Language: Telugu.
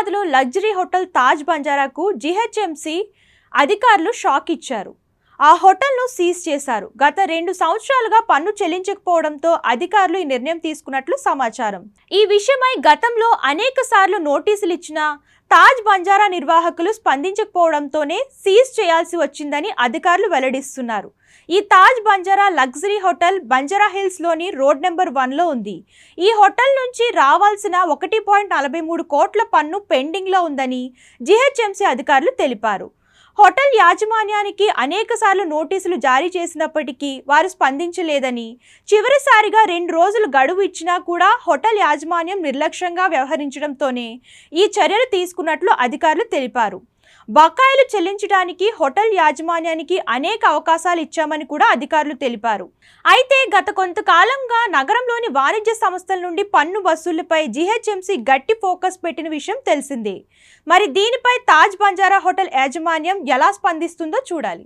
హైదరాబాద్లో లగ్జరీ హోటల్ తాజ్ బంజారాకు జీహెచ్ఎంసీ అధికారులు షాక్ ఇచ్చారు. ఆ హోటల్ను సీజ్ చేశారు. గత 2 సంవత్సరాలుగా పన్ను చెల్లించకపోవడంతో అధికారులు ఈ నిర్ణయం తీసుకున్నట్లు సమాచారం. ఈ విషయమై గతంలో అనేకసార్లు నోటీసులు ఇచ్చినా తాజ్ బంజారా నిర్వాహకులు స్పందించకపోవడంతోనే సీజ్ చేయాల్సి వచ్చిందని అధికారులు వెల్లడిస్తున్నారు. ఈ తాజ్ బంజారా లగ్జరీ హోటల్ బంజారా హిల్స్లోని రోడ్ నెంబర్ 1లో ఉంది. ఈ హోటల్ నుంచి రావాల్సిన 1.43 కోట్ల పన్ను పెండింగ్లో ఉందని జీహెచ్ఎంసీ అధికారులు తెలిపారు. హోటల్ యాజమాన్యానికి అనేకసార్లు నోటీసులు జారీ చేసినప్పటికీ వారు స్పందించలేదని, చివరిసారిగా 2 రోజులు గడువు ఇచ్చినా కూడా హోటల్ యాజమాన్యం నిర్లక్ష్యంగా వ్యవహరించడంతోనే ఈ చర్యలు తీసుకున్నట్లు అధికారులు తెలిపారు. బకాయిలు చెల్లించడానికి హోటల్ యాజమాన్యానికి అనేక అవకాశాలు ఇచ్చామని కూడా అధికారులు తెలిపారు. అయితే గత కొంతకాలంగా నగరంలోని వాణిజ్య సంస్థల నుండి పన్ను వసూళ్లపై జీహెచ్ఎంసీ గట్టి ఫోకస్ పెట్టిన విషయం తెలిసిందే. మరి దీనిపై తాజ్ బంజారా హోటల్ యాజమాన్యం ఎలా స్పందిస్తుందో చూడాలి.